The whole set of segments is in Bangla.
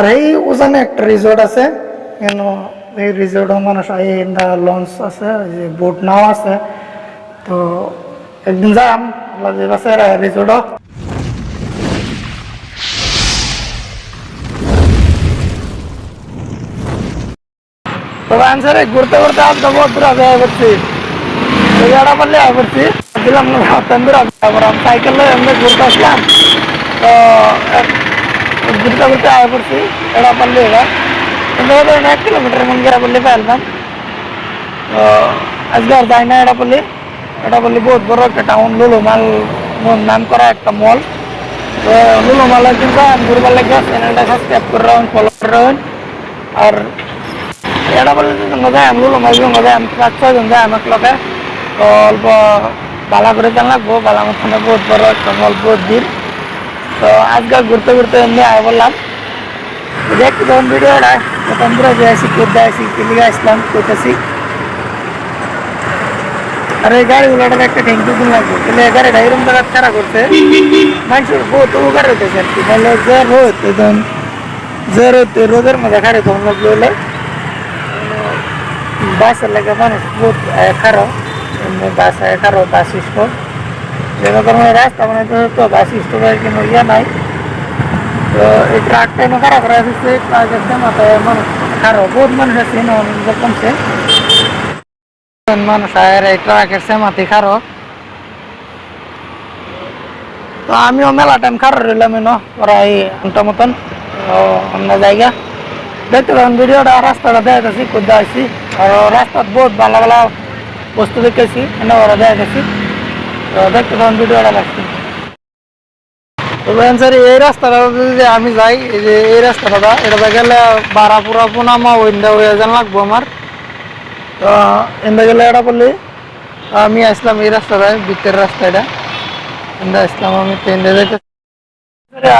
আর এই ওখানে একটা রিসোর্ট আছে কেন এই রিসোর্টও মানুষ লঞ্চ আছে যে বোট নাও আছে তো একদিন যাম রিসোর্টও তবে আনসারে ঘুরতে ঘুরতে আজ বহুত দূর আগে করছি জায়গাটা পারলে আগে করছি দিলাম সাইকেল এমনি ঘুরতে আসলাম তো ঘুরতে ঘুরতে আগে করছি এটা পারলে এবার কিন্তু 1 কিলোমিটার মন গেরা বললে ফেললাম তো আজকে আর যাই না এটা বললে বহুত বড় একটা টাউন লুলুমাল নাম করা একটা মল তো লুলুমালের কিন্তু ঘুরবার লাগে চ্যানেলটা সাবস্ক্রাইব করে রাখুন ফলো করে রাখুন আর এটা বললে যায় আমি লুলুমাল যায় আমি 5-6 জন যায় আমার লোকে তো অল্প বালা করে জান লাগবো বালা মতনে বহুত বড় একটা মল বহুত দিন তো আজকে ঘুরতে ঘুরতে এমনি আয় বললাম দেখতে তখন ভিডিওটা প্রথম দূরে যে আসি কোথায় আসি কিলিগে আসলাম কোথাছি আর এই গাড়িগুলোটার একটা ট্যাঙ্কি দিন লাগবে কিন্তু এই গাড়িটা এরকম জায়গা খারাপ করছে মানুষের বহুত উপকার হইতেছে আর কি তাহলে যে রোদ রোদের মধ্যে খাড়ে তখন লাগলো হলে বাসের লাগে মানুষ বহুত খারাপ বাস খারাপ বাস স্টপ যেটা কারণে রাস্তা মানে তো বাস স্টপের কোনো ইয়ে নাই তো এই ট্রাকটা এনে খারাপ করা হচ্ছে ট্রাকের মাথায় মানুষ খারাপ বহুত মানুষ আছে কমছে মানুষ আর এই ট্রাকের সেমাতি খারো তো আমিও মেলা টাইম খারো রইলাম প্রায় ঘন্টা মতন অন্য জায়গা দেখতে পারেন ভিডিওটা রাস্তাটা দেখাচ্ছি কোথায় আসছি আর রাস্তার বহুত ভালো ভালো বস্তু দেখেছি এনে ওরা দেখাচ্ছি তো দেখতে পারেন ভিডিওটা লাগছে তো স্যার এই রাস্তাটা যদি আমি যাই এই যে এই রাস্তাটা এটা গেলে বারাপুরা পুনামা ওইটা হয়ে যান লাগবো আমার তো এনে গেলে এটা বললি আমি আসলাম এই রাস্তাটায় ভিতরের রাস্তাটা এনে আসলাম আমি ট্রেনে যাইতে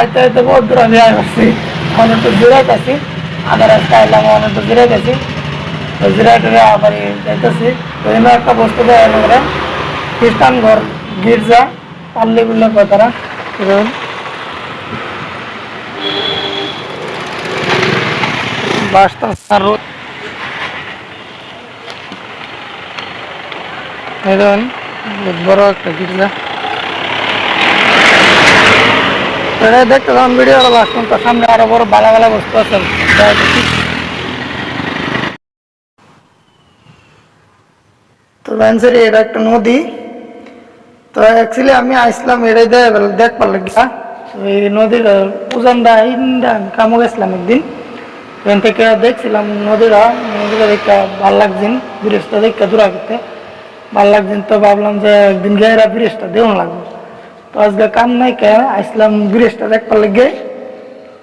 আইতে আইতে বহুত দূর আমি আসছি অনেক তো জিরাইত আছি আধা রাস্তা এলাম অনেক তো জিরাইত আছি তো জিরাইটে আবার যাইতেছি তো এনে একটা বস্তু দেয় এনে খ্রিস্টান ঘর গির্জা পাল্লি বললে কথারা এরকম বাসটা রোড দেখুন বড় একটা গির্জা দেখতে তখন ভিডিওটা লাগতাম তার সামনে আরো বড় ভালো ভালো বস্তু আছে তো ভ্যানসারি এটা একটা নদী তো অ্যাকচুয়ালি আমি আসলাম এটাই দেখবার লাগিয়া এই নদীর উজানটা ইন্ডা কামো গেছিলাম একদিন এখান থেকে দেখছিলাম নদীটা দেখতে ভাল লাগছেন ব্রিজটা দেখতে দূরা করতে ভাল লাগছেন তো ভাবলাম যে একদিন গেরা ব্রিজটা দেওয়া লাগবে তো আজকে কাম নাই কে আসলাম ব্রিজটা দেখবার লাগে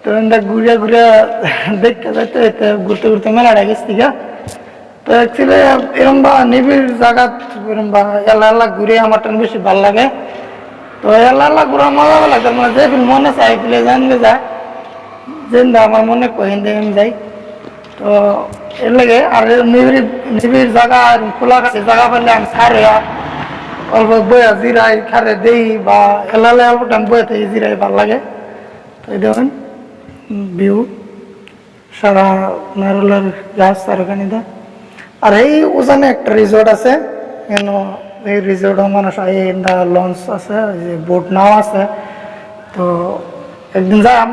তো ঘুরে ঘুরে দেখতে যাইতে ঘুরতে ঘুরতে মেলাটা গেছি তো অ্যাকচুয়ালি এরম বা নিবিড় জায়গা এরম বা এলা ঘুরে আমার বেশি ভাল লাগে তো এলা ঘুরা মজা লাগে মানে যে ফিল মনে চাই ফিলে জানবে যায় যেটা আমার মনে কহিন আমি যাই তো এর লাগে আর নিবিড় জায়গা খোলা খাসি জায়গা পেলে আমি খারে অল্প বয়া জিরাই খারে দেই বা এলালে অল্প টাইম বয়ে থেকে জিরাই ভাল লাগে তো এই দেখুন ভিউ সারা নারুলার গাছ আর ওখানে আর এই ওখানে একটা রিসোর্ট আছে কেন এই রিসোর্টও মানুষ লঞ্চ আছে যে বোট নাও আছে তো একদিন যাম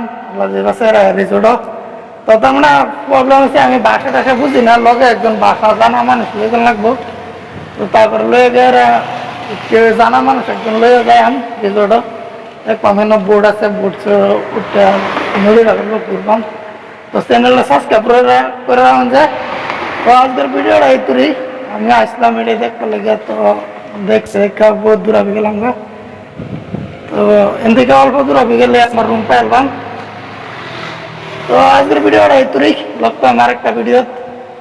রিসোর্টও তো আমরা প্রবলেম হচ্ছে আমি বাসা টাসা বুঝি না লগে একজন বাসা জানা মানুষ লইজন লাগবো তো তারপরে লয়ে গিয়ে কেউ জানা মানুষ একজন লয়ে যায় আমি রিসোর্টও দেখলাম এনে বোর্ড আছে বোর্ড উঠতে নদী রাখবো ঘুরবাম তো চ্যানেলটা সাবস্ক্রাইব করে রাখুন যায় তো আজকের ভিডিওটা এই তুই আমি আসলাম এটাই দেখতে লেগে তো দেখতে দেখা বহুত দূর আগে গেলাম তো এন থেকে অল্প দূর আগে গেলে আমার রুম পাইলাম তো আজকের ভিডিওটা এই তুই লগ পাম আরেকটা ভিডিও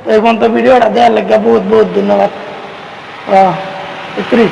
তো এই পর্যন্ত ভিডিওটা দেওয়ার লেগে বহুত বহুত ধন্যবাদ এই তুই